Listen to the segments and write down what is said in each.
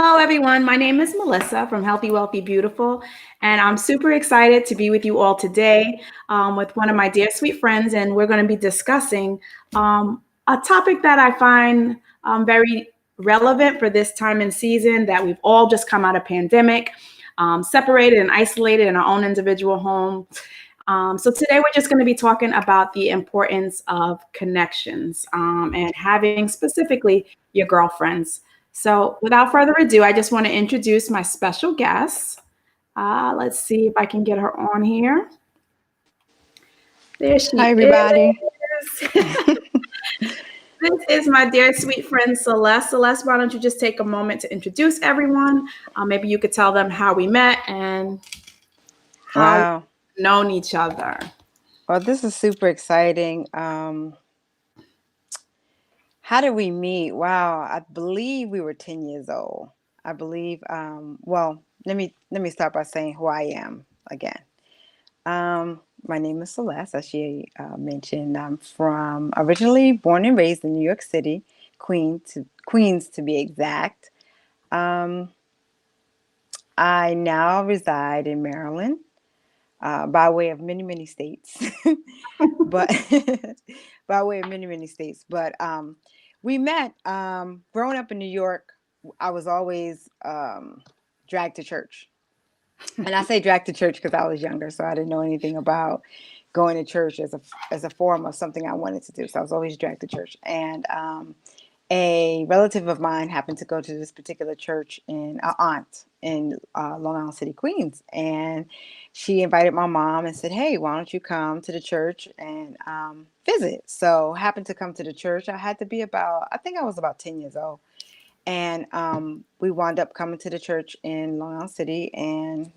Hello, everyone. My name is Melissa from Healthy, Wealthy, Beautiful, and I'm super excited to be with you all today with one of my dear sweet friends, and we're going to be discussing a topic that I find very relevant for this time and season that we've all just come out of pandemic, separated and isolated in our own individual home. So today we're just going to be talking about the importance of connections and having specifically your girlfriends. So without further ado, I just want to introduce my special guest. Let's see if I can get her on here. There Hi, she everybody. is. This is my dear sweet friend Celeste. Celeste, why don't you just take a moment to introduce everyone? Maybe you could tell them how we met and how Wow. we've known each other. Well, this is super exciting. How did we meet? Wow, I believe we were 10 years old. I believe, well, let me start by saying who I am again. My name is Celeste, as she mentioned. I'm from originally born and raised in New York City, Queens to be exact. Um, I now reside in Maryland. By way of many, many states, but by way of many, many states. But we met growing up in New York. I was always dragged to church. And I say dragged to church because I was younger, so I didn't know anything about going to church as a form of something I wanted to do. So I was always dragged to church. And a relative of mine happened to go to this particular church in aunt in Long Island City, Queens, and she invited my mom and said, "Hey, why don't you come to the church and visit?" So happened to come to the church. I had to be I think I was about 10 years old, and we wound up coming to the church in Long Island City. And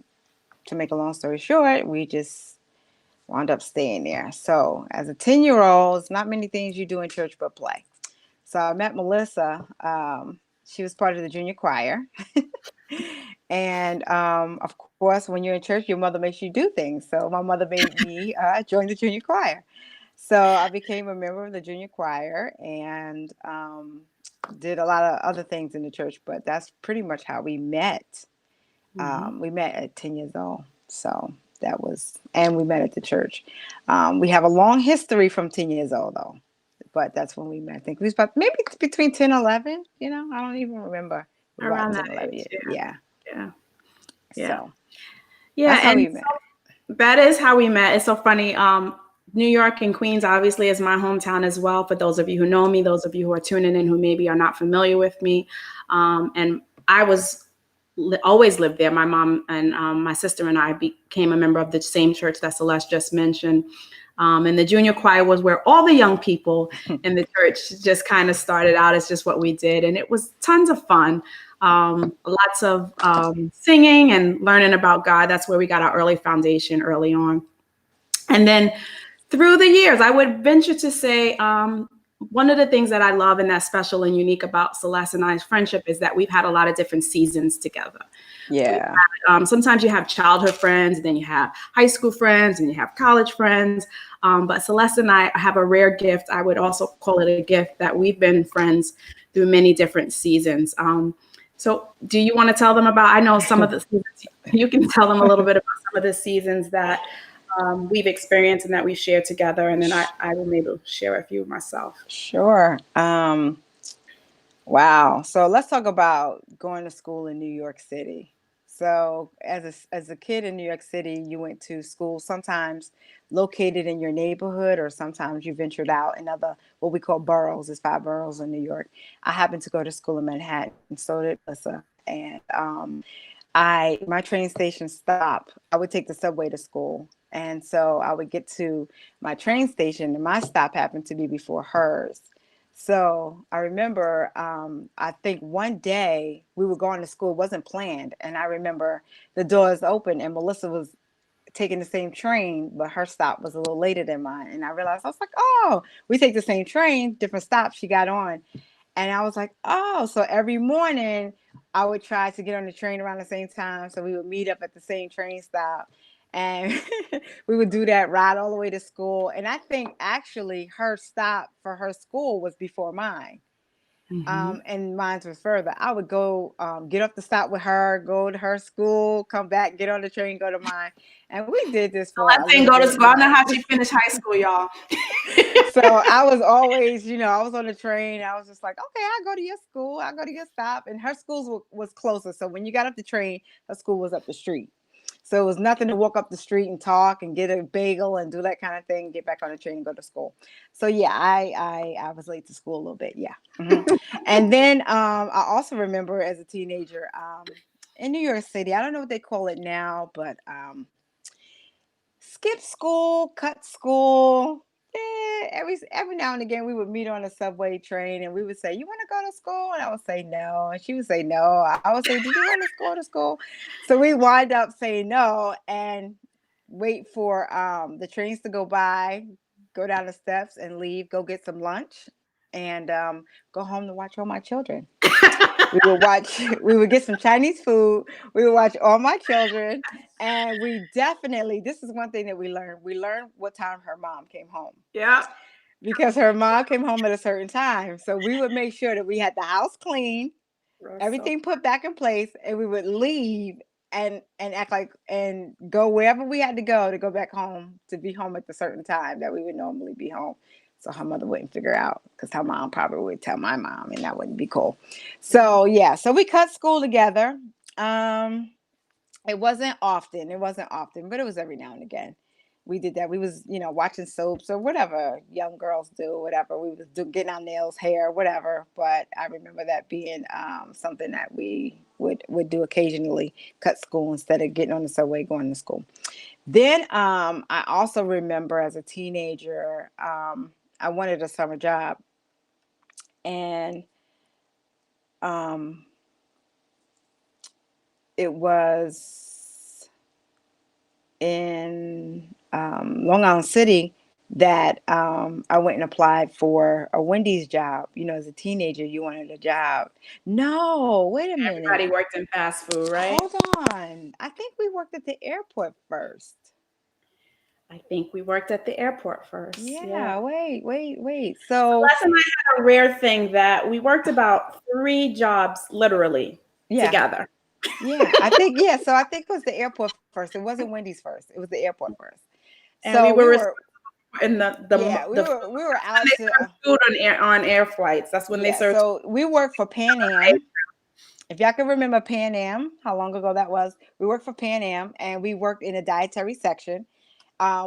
to make a long story short, we just wound up staying there. So as a 10-year-old, it's not many things you do in church but play. So I met Melissa. She was part of the junior choir. And of course, when you're in church, your mother makes you do things. So my mother made me join the junior choir. So I became a member of the junior choir and did a lot of other things in the church. But that's pretty much how we met. Mhm. We met at 10 years old. So and we met at the church. We have a long history from 10 years old, though. But that's when we met. I think we was about maybe between 10 and 11. I don't even remember. About Around 10, that 11 age, years. Yeah. yeah, yeah, So yeah. that's how And we met. that is how we met. It's so funny. New York and Queens obviously is my hometown as well. For those of you who know me, those of you who are tuning in who maybe are not familiar with me, and I was always lived there. My mom and my sister and I became a member of the same church that Celeste just mentioned. And the junior choir was where all the young people in the church just kind of started out as just what we did. And it was tons of fun. Lots of singing and learning about God. That's where we got our early foundation early on. And then through the years, I would venture to say one of the things that I love and that's special and unique about Celeste and I's friendship is that we've had a lot of different seasons together. Yeah. Sometimes you have childhood friends, and then you have high school friends, and you have college friends. But Celeste and I have a rare gift. I would also call it a gift that we've been friends through many different seasons. So, do you want to tell them about? I know some of the seasons. You can tell them a little bit about some of the seasons that we've experienced and that we shared together, and then I will maybe share a few myself. Sure. Wow. So let's talk about going to school in New York City. So as a kid in New York City, you went to school sometimes located in your neighborhood, or sometimes you ventured out in other what we call boroughs. There's 5 boroughs in New York. I happened to go to school in Manhattan. So did Melissa. And I my train station stop. I would take the subway to school. And so I would get to my train station, and my stop happened to be before hers. So I remember, I think one day we were going to school, it wasn't planned. And I remember the doors open and Melissa was taking the same train, but her stop was a little later than mine. And I realized, I was like, oh, we take the same train, different stops she got on. And I was like, oh, so every morning I would try to get on the train around the same time. So we would meet up at the same train stop. And we would do that ride all the way to school. And I think actually her stop for her school was before mine. And mine was further. I would go get off the stop with her, go to her school, come back, get on the train, go to mine. And we did this for a Let's say little go to bit. school. I don't know how she finished high school, y'all. So I was always, I was on the train. I was just like, okay, I'll go to your school. I'll go to your stop. And her school was closer. So when you got off the train, her school was up the street. So it was nothing to walk up the street and talk and get a bagel and do that kind of thing, get back on the train and go to school. So yeah, I was late to school a little bit. Yeah. And then I also remember as a teenager in New York City, I don't know what they call it now, but skip school, cut school. Yeah, every now and again we would meet on a subway train and we would say, "You want to go to school?" And I would say no, and she would say no. I would say, "Did you want to go to school?" So we wind up saying no and wait for the trains to go by, go down the steps and leave, go get some lunch, and go home to watch All My Children. We would get some Chinese food. We would watch All My Children. And this is one thing that we learned. We learned what time her mom came home. Yeah. Because her mom came home at a certain time. So we would make sure that we had the house clean, everything put back in place, and we would leave and act like and go wherever we had to go back home to be home at the certain time that we would normally be home. So her mother wouldn't figure out because her mom probably would tell my mom and that wouldn't be cool. So yeah, so we cut school together. It wasn't often, but it was every now and again. We did that. We was, watching soaps or whatever young girls do, whatever. We was getting our nails, hair, whatever. But I remember that being something that we would do occasionally, cut school instead of getting on the subway going to school. Then I also remember as a teenager, I wanted a summer job. And it was in Long Island City that I went and applied for a Wendy's job. As a teenager, you wanted a job. No, wait a minute. Everybody worked in fast food, right? Hold on. I think we worked at the airport first. I think we worked at the airport first. Yeah. Wait. So Les and I had a rare thing that we worked about 3 jobs literally together. Yeah, I think So I think it was the airport first. It wasn't Wendy's first. It was the airport first. And so we were in we were out to food on air flights. That's when they served. So we worked for Pan Am. If y'all can remember Pan Am, how long ago that was, we worked for Pan Am and we worked in a dietary section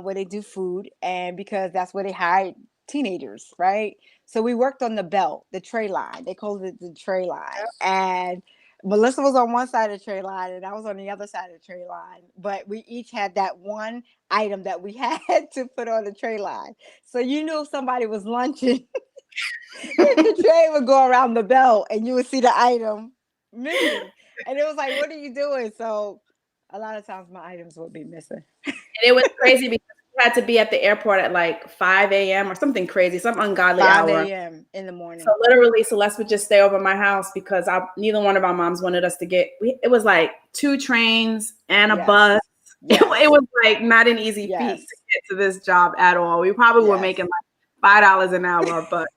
where they do food, and because that's where they hire teenagers, right? So we worked on the belt, the tray line. They called it the tray line. And Melissa was on one side of the tray line and I was on the other side of the tray line. But we each had that one item that we had to put on the tray line. So you knew if somebody was lunching, the tray would go around the belt and you would see the item missing. And it was like, what are you doing? So a lot of times my items would be missing. And it was crazy because we had to be at the airport at like 5 a.m. or something crazy, some ungodly hour. 5 a.m. in the morning. So literally Celeste would just stay over my house because neither one of our moms wanted us to it was like 2 trains and a bus. Yes. It was like not an easy feat to get to this job at all. We probably were making like $5 an hour, but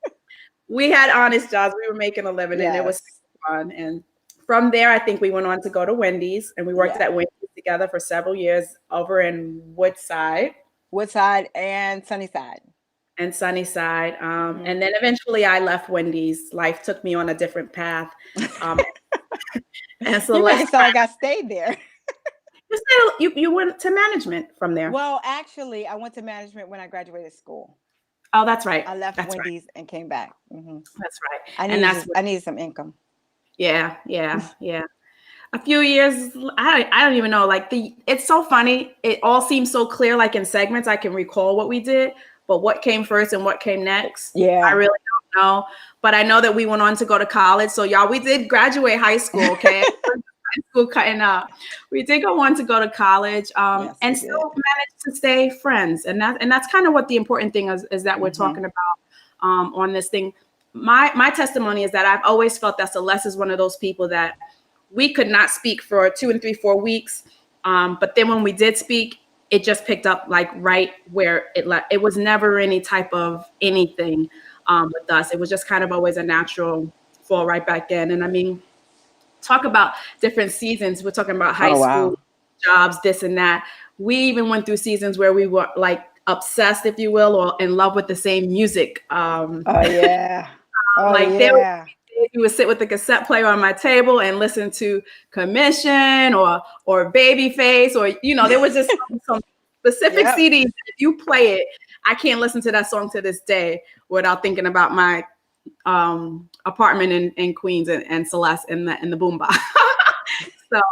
we had honest jobs. We were making a living and it was fun. And from there, I think we went on to go to Wendy's and we worked at Wendy's together for several years over in Woodside and Sunnyside. And then eventually I left Wendy's. Life took me on a different path. And so I stayed there. You went to management from there. Well, actually, I went to management when I graduated school. Oh, that's right. I left Wendy's and came back. Mm-hmm. That's right. I needed some income. Yeah. A few years, I don't even know. Like it's so funny. It all seems so clear. Like in segments, I can recall what we did, but what came first and what came next, I really don't know. But I know that we went on to go to college. So y'all, we did graduate high school. Okay, high school cutting up. We did go on to go to college, and still managed to stay friends. And that's kind of what the important thing is that we're talking about on this thing. My testimony is that I've always felt that Celeste is one of those people that we could not speak for 2 and 3, 4 weeks. But then when we did speak, it just picked up like right where it was never any type of anything with us. It was just kind of always a natural fall right back in. And I mean, talk about different seasons. We're talking about high Oh school, wow. jobs, this and that. We even went through seasons where we were like obsessed, if you will, or in love with the same music. Oh yeah. Oh Like there yeah. you would sit with the cassette player on my table and listen to Commission or Babyface, or there was just some specific Yep. CDs. If you play it, I can't listen to that song to this day without thinking about my apartment in Queens and Celeste in the boombox. So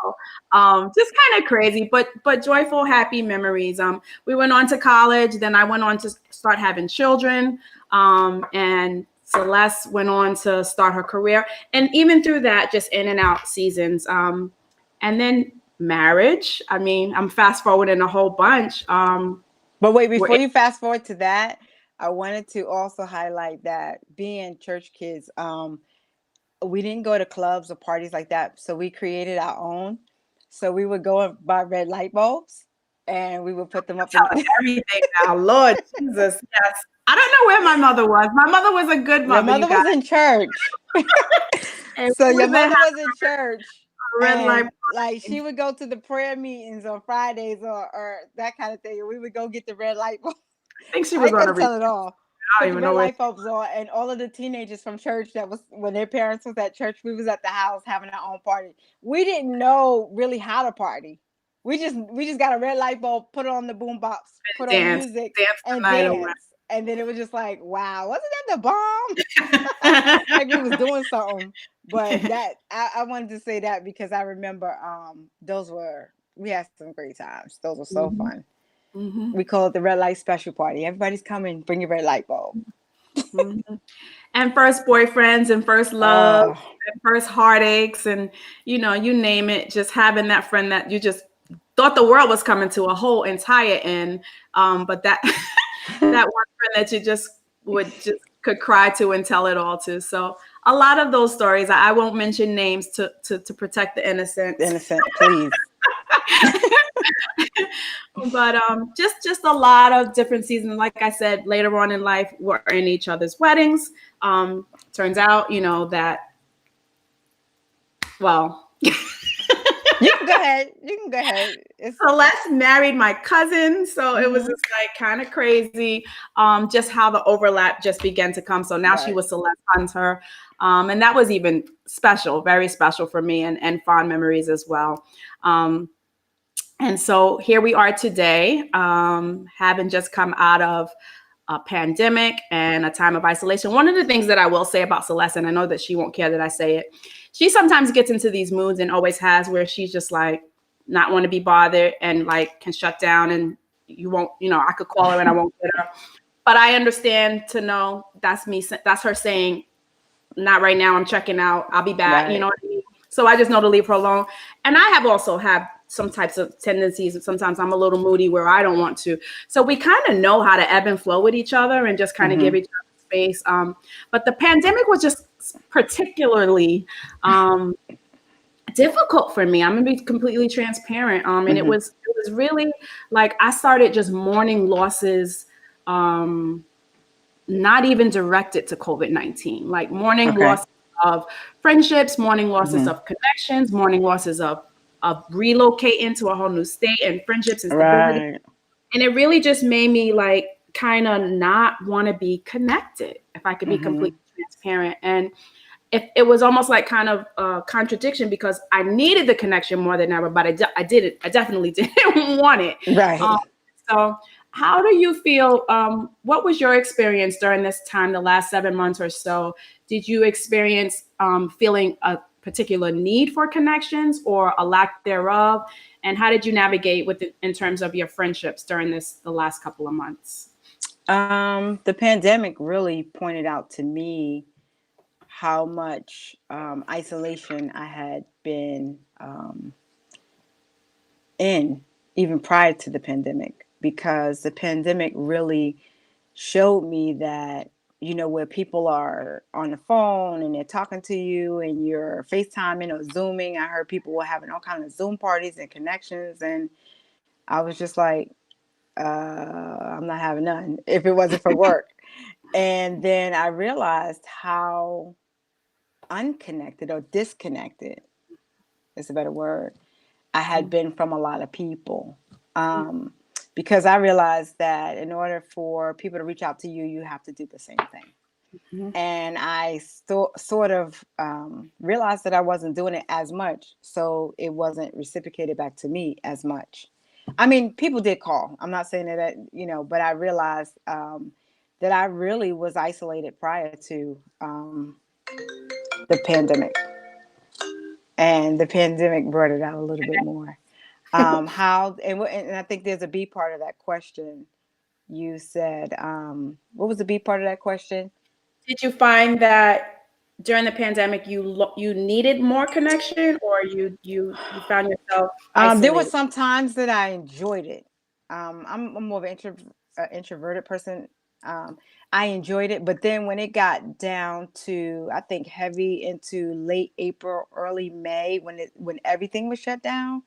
just kind of crazy, but joyful, happy memories. We went on to college, then I went on to start having children, and Celeste went on to start her career, and even through that, just in and out seasons. And then marriage. I mean, I'm fast forwarding a whole bunch. But wait, We're before you fast forward to that, I wanted to also highlight that being church kids, we didn't go to clubs or parties like that. So we created our own. So we would go and buy red light bulbs and we would put them up in telling everything now, Lord Jesus. Yes, I don't know where my mother was. My mother was a good your mother, you mother guys. was in church. And So we your was in mother was in church red light. and like she would go to the prayer meetings on Fridays or that kind of thing. And we would go get the red light bulb. I think she I was ain't on a gonna retreat. tell it all. I don't Put the even red know where. light bulbs on, and all of the teenagers from church that was when their parents was at church, we was at the house having our own party. We didn't know really how to party. We just got a red light bulb, put it on the boom box, put on Dance, music, dance the and night away. dance. And then it was just like, wow, wasn't that the bomb? Like we was doing something. But that I wanted to say that because I remember we had some great times. Those were so Mhm, fun. mhm, We call it the red light special party. Everybody's coming, bring your red light bulb. mhm. And first boyfriends and first love Uh, and first heartaches and you name it. Just having that friend that you just thought the world was coming to a whole entire end, but that that one friend that you just could cry to and tell it all to. So a lot of those stories. I won't mention names to protect the innocent. innocent, please. But just a lot of different seasons. Like I said, later on in life, we're in each other's weddings. Turns out, that well, You can go ahead. You can go ahead. It's Celeste married my cousin, so it was Mhm. just like kind of crazy. Just how the overlap just began to come. So now she Right. was Celeste Hunter, and that was even special, very special for me, and fond memories as well. And so here we are today, having just come out of a pandemic and a time of isolation. One of the things that I will say about Celeste, and I know that she won't care that I say it, she sometimes gets into these moods and always has where she's just like not want to be bothered and like can shut down and you won't, I could call her and I won't get her. But I understand to know that's me, that's her saying, not right now, I'm checking out, I'll be back, you know Right. what I mean? So I just know to leave her alone. And I have also had some types of tendencies. Sometimes I'm a little moody where I don't want to. So we kind of know how to ebb and flow with each other and just kind of give Mhm. each other space. But the pandemic was just particularly difficult for me. I'm gonna be completely transparent. And it Mhm. was really like I started just mourning losses, not even directed to COVID-19, like mourning Okay. loss of friendships, mourning losses Mhm. of connections, mourning losses of relocating to a whole new state and friendships and stability. Right. And it really just made me like kind of not want to be connected, if I could be completely Mhm. transparent. And if it was almost like kind of a contradiction because I needed the connection more than ever, but I definitely didn't want it. Um, Right. so how do you feel? What was your experience during this time, the last 7 months or so? Did you experience feeling a particular need for connections or a lack thereof? And how did you navigate with it in terms of your friendships during the last couple of months? The pandemic really pointed out to me how much isolation I had been in even prior to the pandemic because the pandemic really showed me that where people are on the phone and they're talking to you and you're FaceTiming or Zooming. I heard people were having all kinds of Zoom parties and connections, and I was just like, I'm not having none if it wasn't for work. And then I realized how unconnected or disconnected, is a better word, I had been from a lot of people. Um, because I realized that in order for people to reach out to you, you have to do the same thing. Mm-hmm. And I sort of realized that I wasn't doing it as much, so it wasn't reciprocated back to me as much. I mean, people did call. I'm not saying that, but I realized that I really was isolated prior to the pandemic, and the pandemic brought it out a little bit more. How and I think there's a B part of that question. You said, what was the B part of that question? Did you find that during the pandemic you needed more connection, or you found yourself There were isolated? some times that I enjoyed it. I'm more of an introverted person. Um, I enjoyed it, but then when it got down to, I think, heavy into late April, early May, when everything was shut down,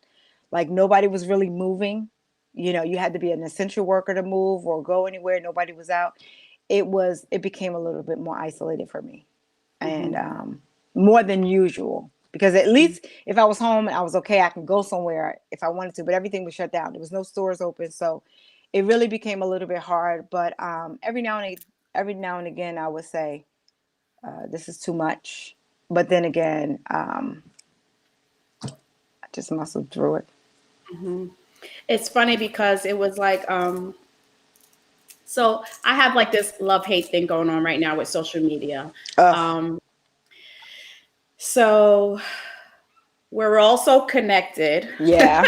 like nobody was really moving. You had to be an essential worker to move or go anywhere. Nobody was out. It became a little bit more isolated for me, and Mm-hmm. more than usual. Because at least if I was home and I was okay, I can go somewhere if I wanted to. But everything was shut down. There was no stores open, so it really became a little bit hard. But every now and again, I would say this is too much. But then again, I just muscled through it. Mm-hmm. It's funny because it was like so I have like this love hate thing going on right now with social media. Ugh, Um, so we're also connected, yeah,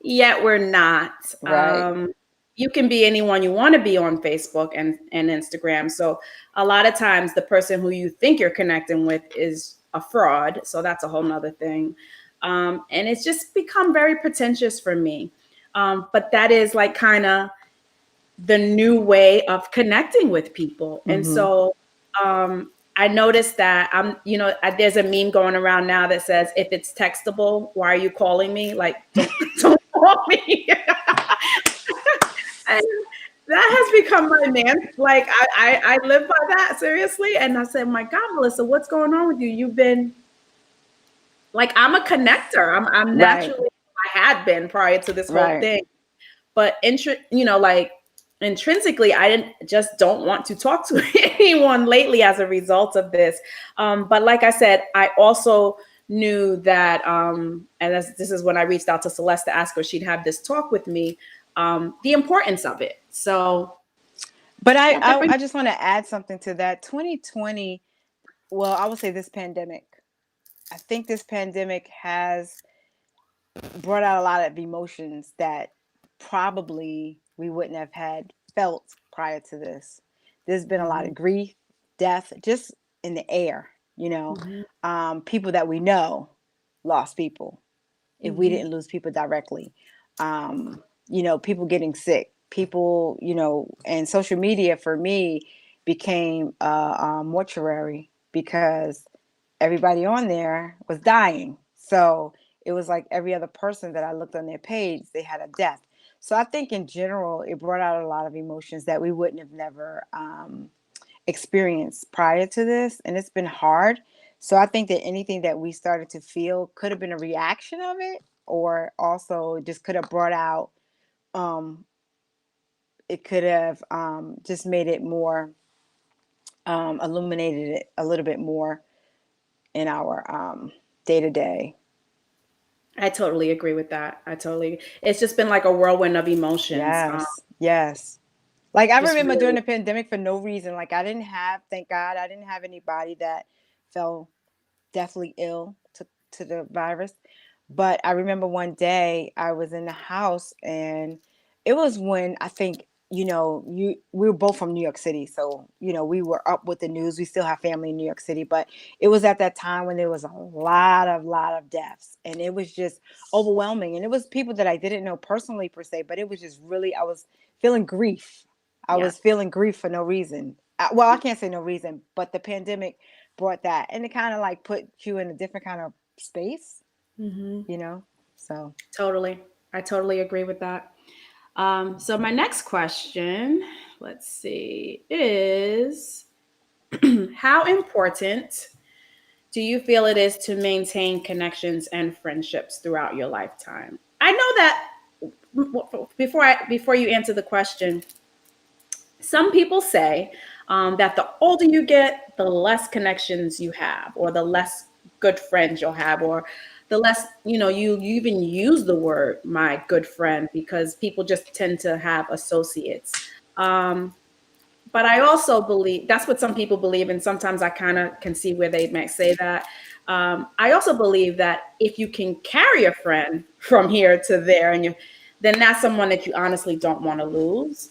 yet we're not. right, You can be anyone you want to be on Facebook and Instagram. So a lot of times the person who you think you're connecting with is a fraud. So that's a whole nother thing. And it's just become very pretentious for me. But that is like kind of the new way of connecting with people. And mm-hmm. so I noticed that there's a meme going around now that says, if it's textable, why are you calling me? Like, don't, don't call me. And that has become my man. Like, I live by that seriously. And I said, my God, Melissa, what's going on with you? You've been like, I'm a connector. I'm Right, naturally, I had been prior to this whole right. thing. But like intrinsically, I didn't just don't want to talk to anyone lately as a result of this. But like I said, I also knew that, and this is when I reached out to Celeste to ask her if she'd have this talk with me, the importance of it. So But I, yeah, that I, brings. I just want to add something to that. 2020, well, I would say this pandemic. I think this pandemic has brought out a lot of emotions that probably we wouldn't have had felt prior to this. There's been a lot Mhm, of grief, death, just in the air. mhm, People that we know lost people. If we mhm, didn't lose people directly, people getting sick, people, and social media for me became a mortuary because everybody on there was dying. So it was like every other person that I looked on their page, they had a death. So I think in general, it brought out a lot of emotions that we wouldn't have never experienced prior to this. And it's been hard. So I think that anything that we started to feel could have been a reaction of it, or also just could have brought out, um, it could have just made it more, illuminated it a little bit more in our day to day. I totally agree with that. It's just been like a whirlwind of emotions. Yes, yes. Like I Just remember during really. the pandemic for no reason. Like I didn't have, thank God, I didn't have anybody that fell deathly ill to the virus. But I remember one day I was in the house, and it was when I think, we were both from New York City. So, we were up with the news. We still have family in New York City, but it was at that time when there was a lot of deaths, and it was just overwhelming. And it was people that I didn't know personally per se, but it was just really, I was feeling grief. I Yeah. was feeling grief for no reason. Well, I can't say no reason, but the pandemic brought that, and it kind of like put you in a different kind of space, Hmm. you know so Totally. I totally agree with that. So my next question, let's see, is how important do you feel it is to maintain connections and friendships throughout your lifetime? I know that before you answer the question, some people say that the older you get, the less connections you have, or the less good friends you'll have, or the less, you even use the word my good friend because people just tend to have associates. Um, but I also believe that's what some people believe, and sometimes I kind of can see where they might say that. I also believe that if you can carry a friend from here to there, then that's someone that you honestly don't want to lose.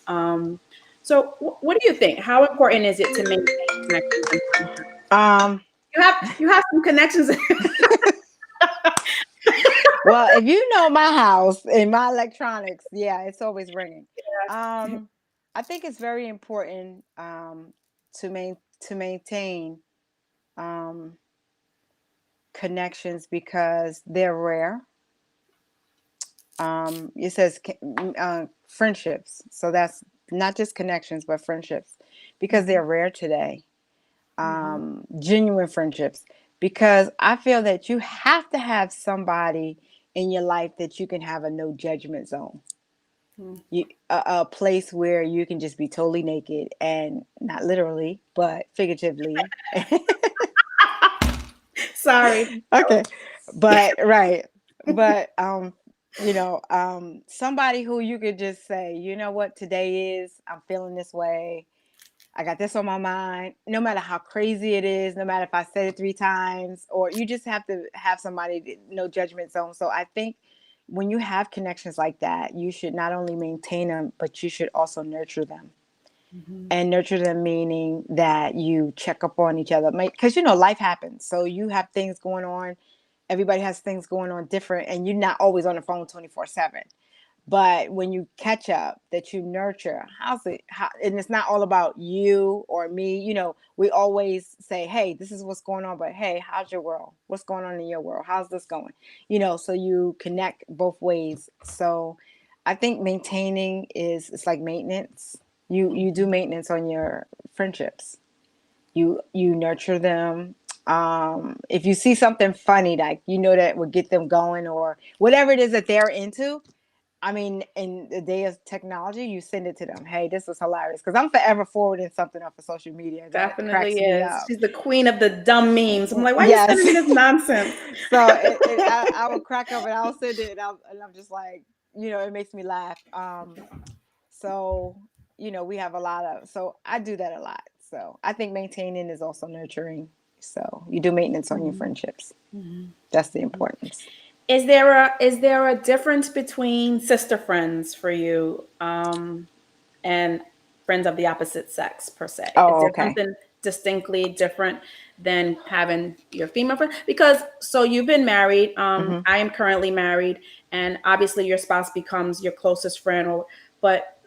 So, what do you think? How important is it to maintain connections and friendships? Um, You have some connections. well, if you know my house and my electronics, yeah, it's always ringing. I think it's very important to maintain um, connections because they're rare. It says friendships, so that's not just connections, but friendships, because they're rare today. Mhm. Genuine friendships, because I feel that you have to have somebody in your life that you can have a no judgment zone. Mhm. A place where you can just be totally naked, and not literally but figuratively. Sorry. Okay, but right, but somebody who you could just say, you know what, today is, I'm feeling this way, I got this on my mind, no matter how crazy it is, no matter if I said it 3 times, or you just have to have somebody, no judgment zone. So I think when you have connections like that, you should not only maintain them, but you should also nurture them. Mhm. And nurture them meaning that you check up on each other, because life happens, so you have things going on, everybody has things going on different, and you're not always on the phone 24/7. But when you catch up, that you nurture, and it's not all about you or me. We always say, hey, this is what's going on, but hey, how's your world, what's going on in your world, how's this going, so you connect both ways. So I think maintaining it's like maintenance. You do maintenance on your friendships. You nurture them. If you see something funny, like that will get them going, or whatever it is that they're into, I mean, in the day of technology, you send it to them. Hey, this was hilarious, because I'm forever forwarding something off of social media that cracks Definitely me is. up. She's the queen of the dumb memes. I'm like, why are you Yes. sending me this nonsense? So I will crack up, and I'll send it, and I'm just like, it makes me laugh. So we have a lot of. So I do that a lot. So I think maintaining is also nurturing. So you do maintenance on your Mhm. friendships. Mhm. That's the importance. Is there a difference between sister friends for you, and friends of the opposite sex per se? Is Oh, there okay. something distinctly different than having your female friend? Because so you've been married. Hmm. I am currently married, and obviously your spouse becomes your closest friend. But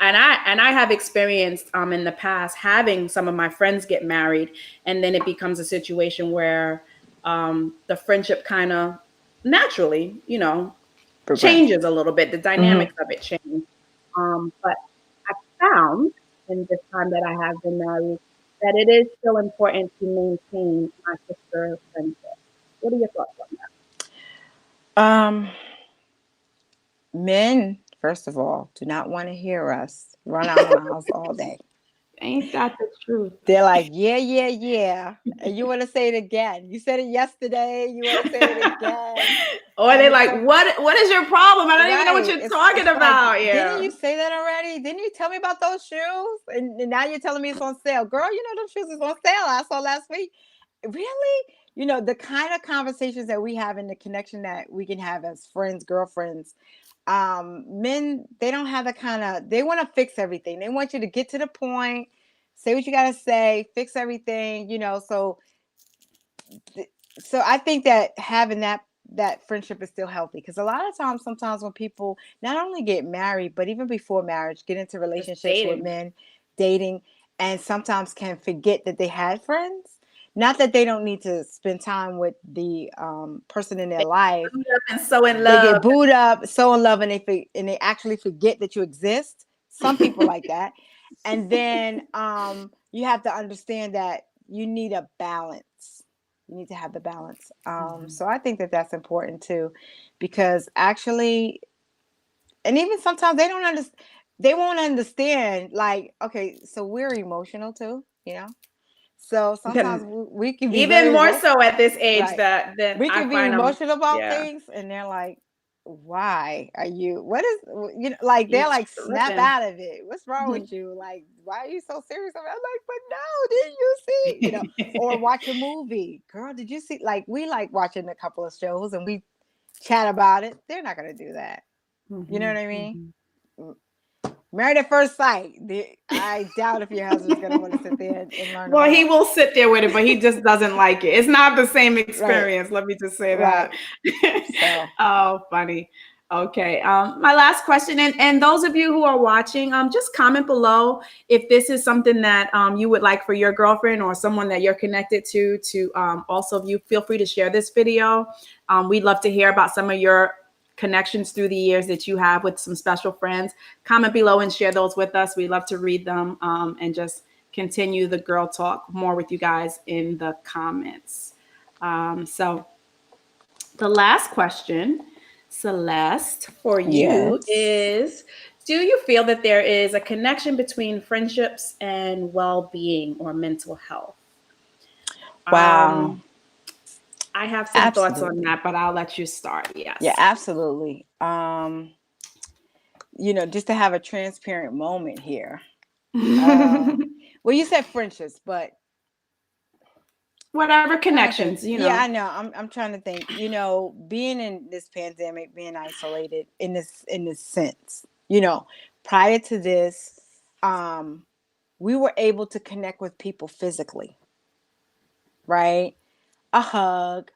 and I have experienced in the past having some of my friends get married, and then it becomes a situation where the friendship kind of naturally, Progress. changes a little bit. The Hmm. dynamics of it change. But I found in this time that I have been married that it is still important to maintain my sister friendship. What are your thoughts on that? Um, Men, first of all, do not want to hear us run our mouths all day. Ain't that the truth? They're like, yeah, yeah, yeah. And you want to say it again. You said it yesterday. You want to say it again. Or And they're it's like, so what is your problem? I don't even know what right. you're It's talking like, about didn't you here. say that already? Didn't you tell me about those shoes? And now you're telling me it's on sale. Girl, those shoes is on sale. I saw last week. Really? The kind of conversations that we have and the connection that we can have as friends, girlfriends. Men, they don't have the kind of, they want to fix everything. They want you to get to the point, say what you got to say, fix everything, so I think that having that friendship is still healthy, because a lot of times, sometimes when people not only get married, but even before marriage, get into Just relationships with dating. men, dating, and sometimes can forget that they had friends. Not that they don't need to spend time with the person in their They life. boot up and so in They love. get booed up, so in love, and they actually forget that you exist. Some people like that. And then you have to understand that you need a balance. You need to have the balance. So I think that that's important too, because actually, and even sometimes they don't understand. They won't understand. Like, okay, so we're emotional too, you know. So sometimes we can be even very more so at this age right. that We I can be find them. emotional about Yeah, things, and they're like, "Why are you? What is you know?" Like you they're like snap tripping. out of it. What's wrong with you? Like, why are you so serious? I'm like, but no, didn't you see? You know, or watch a movie, girl. Did you see? Like we like watching a couple of shows, and we chat about it. They're not gonna do that. You know what I mean? Married at first sight. I doubt if your husband's gonna want to sit there and learn Well, he about. will sit there with it, but he just doesn't like it. It's not the same Right, experience. Let me just say that. right. So Oh, funny. Okay. My last question, and those of you who are watching, just comment below if this is something that you would like for your girlfriend or someone that you're connected to also view. Feel free to share this video. We'd love to hear about some of your connections through the years that you have with some special friends. Comment below and share those with us. We love to read them and just continue the girl talk more with you guys in the comments. So the last question, Celeste, for you yes. is, do you feel that there is a connection between friendships and well-being or mental health? Wow. I have some thoughts on Absolutely. that, but I'll let you start. Yeah, Yes. absolutely. Just to have a transparent moment here. Well, you said friendships, but Whatever trying to think. connections, Yeah, I know. I'm trying to think. Being in this pandemic, being isolated in this sense, prior to this, we were able to connect with people physically, right? A hug,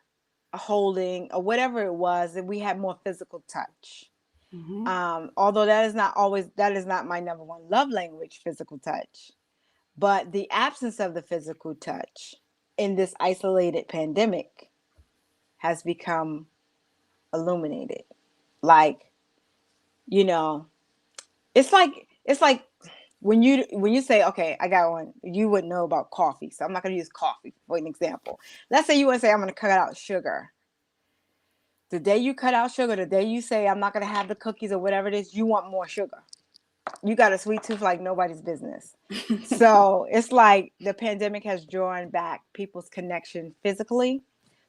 a holding, or whatever it was, and we had more physical touch. Mhm. Although that is not my number one love language, physical touch. But the absence of the physical touch in this isolated pandemic has become illuminated. Like, you know, it's like when you say, okay, I got one, you wouldn't know about coffee. So I'm not gonna use coffee for an example. Let's say you want to say I'm gonna cut out sugar. The day you cut out sugar, the day you say I'm not gonna have the cookies or whatever it is, you want more sugar. You got a sweet tooth like nobody's business. So it's like the pandemic has drawn back people's connection physically.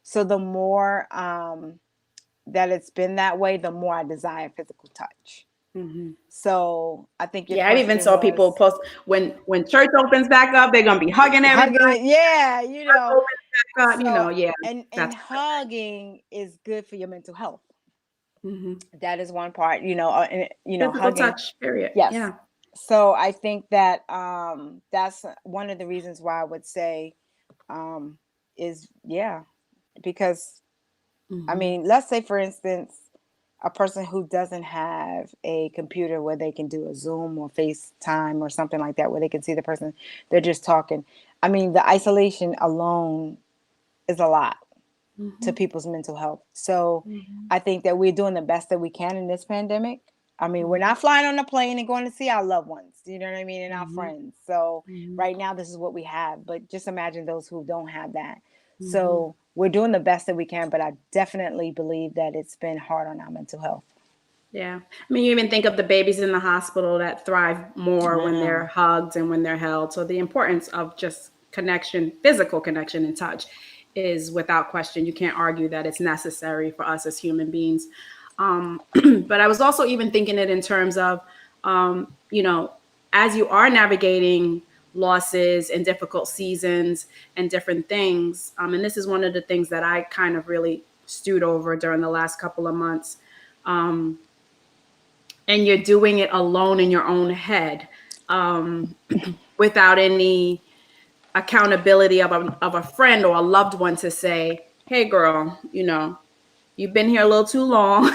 So the more that it's been that way, the more I desire physical touch. Mhm. So I think your Yeah, I even question saw people was post when church opens back up, they're gonna be hugging hugging everybody. it. Yeah, Church opens back up, So yeah, and that's hugging is good for your mental health. mhm. That is one part, and Physical hugging. touch, period. Yes. Yeah. So I think that that's one of the reasons why I would say um is yeah, because I Mhm. mean, let's say for instance, a person who doesn't have a computer where they can do a Zoom or FaceTime or something like that where they can see the person, they're just talking. I mean, the isolation alone is a lot to Mhm. people's mental health. So Mhm. I think that we're doing the best that we can in this pandemic. I mean, we're Mhm. not flying on a plane and going to see our loved ones, you know what I mean, and our Mhm. friends. So Mhm. right now, this is what we have. But just imagine those who don't have that. Mhm. So we're doing the best that we can, but I definitely believe that it's been hard on our mental health. Yeah. I mean, you even think of the babies in the hospital that thrive more I when they're know. hugged and when they're held. So the importance of just connection, physical connection and touch is without question. You can't argue that it's necessary for us as human beings. But I was also even thinking it in terms of, you know, as you are navigating losses and difficult seasons and different things, and this is one of the things that I kind of really stewed over during the last couple of months. Um, and you're doing it alone in your own head, um, without any accountability of a friend or a loved one to say, hey girl, you've been here a little too long.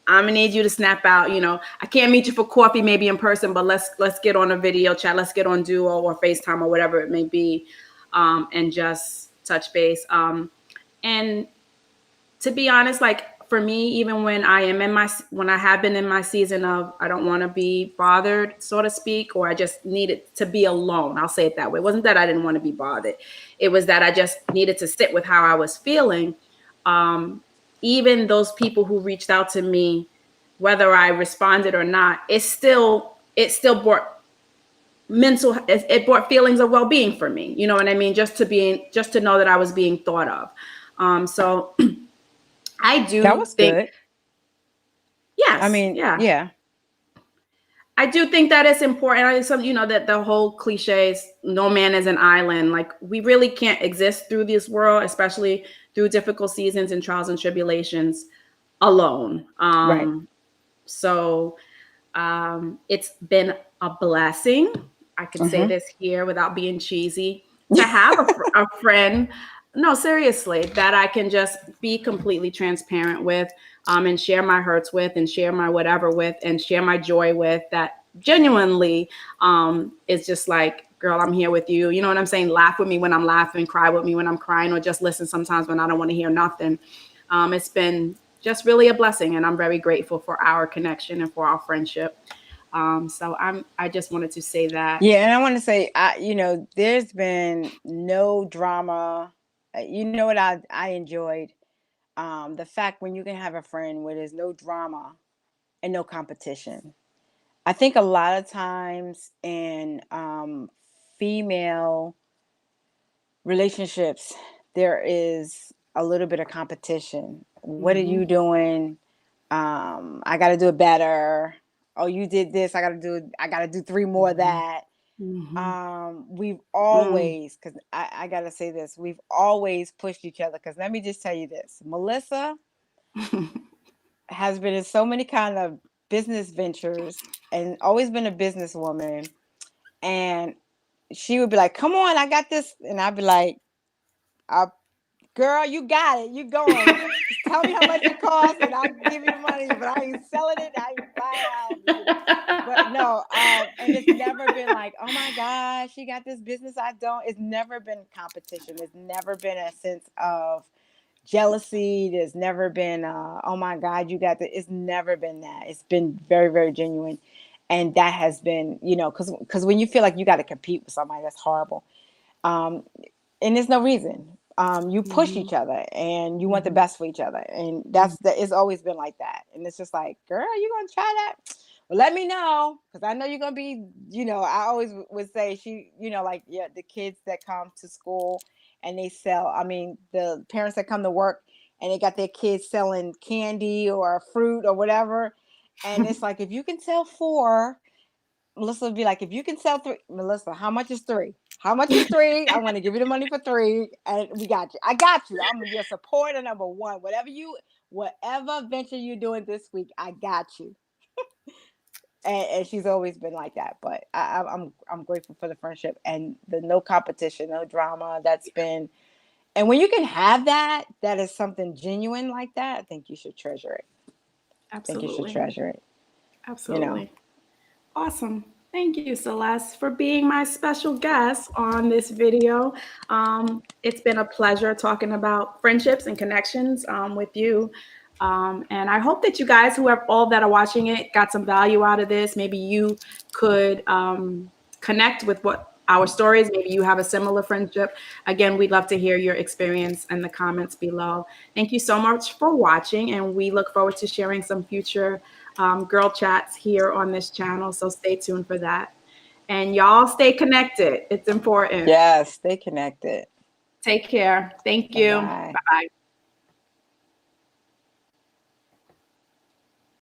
I'm gonna need you to snap out. I can't meet you for coffee, maybe in person, but let's get on a video chat. Let's get on Duo or FaceTime or whatever it may be, and just touch base. And to be honest, like for me, even when I am when I have been in my season of I don't want to be bothered, so to speak, or I just needed to be alone. I'll say it that way. It wasn't that I didn't want to be bothered. It was that I just needed to sit with how I was feeling. Even those people who reached out to me, whether I responded or not, it still brought it brought feelings of well-being for me. You know what I mean? Just to know that I was being thought of. So I do That was think, good. yes, I mean, yeah. I do think that it's important. That the whole cliches, no man is an island. Like, we really can't exist through this world, especially through difficult seasons and trials and tribulations, alone. Right. So it's been a blessing. I can say this here without being cheesy, to have a friend. No, seriously, that I can just be completely transparent with, and share my hurts with, and share my whatever with, and share my joy with, that genuinely is just like, girl, I'm here with you. You know what I'm saying? Laugh with me when I'm laughing, cry with me when I'm crying, or just listen sometimes when I don't want to hear nothing. It's been just really a blessing, and I'm very grateful for our connection and for our friendship. So I just wanted to say that. Yeah, and I want to say, there's been no drama. You know what I enjoyed? The fact when you can have a friend where there's no drama and no competition. I think a lot of times in female relationships, there is a little bit of competition. What are you doing? I got to do it better. Oh, you did this. I got to do 3 more of that. We've always, because I got to say this, we've always pushed each other. Because let me just tell you this, Melissa has been in so many kind of business ventures and always been a businesswoman. And she would be like, come on, I got this. And I'd be like, girl, you got it. You going. Just tell me how much it costs and I'll give you the money. But I ain't selling it. I ain't buying it. But no, and it's never been like, oh my gosh, she got this business I don't. It's never been competition. It's never been a sense of jealousy. There's never been, oh my God, you got the. It's never been that. It's been very, very genuine. And that has been, because when you feel like you got to compete with somebody, that's horrible. And there's no reason. You push each other and you want the best for each other. And it's always been like that. And it's just like, girl, you going to try that? Well, let me know. Cause I know you're going to be, I always would say the kids that come to school and they sell, the parents that come to work and they got their kids selling candy or fruit or whatever. And it's like, if you can sell 4, Melissa would be like, if you can sell 3, Melissa, how much is 3? How much is 3? I want to give you the money for 3, and we got you. I got you. I'm your supporter number 1. Whatever venture you're doing this week, I got you. and she's always been like that. But I'm grateful for the friendship and the no competition, no drama. That's been, and when you can have that is something genuine like that. I think you should treasure it. Absolutely. I think you should treasure it. Absolutely. Awesome. Thank you, Celeste, for being my special guest on this video. It's been a pleasure talking about friendships and connections with you. And I hope that you guys, all that are watching it, got some value out of this. Maybe you could connect with what our stories. Maybe you have a similar friendship. Again, we'd love to hear your experience in the comments below. Thank you so much for watching, and we look forward to sharing some future girl chats here on this channel. So stay tuned for that. And y'all stay connected. It's important. Yes, stay connected. Take care. Thank you. Bye-bye. Bye-bye.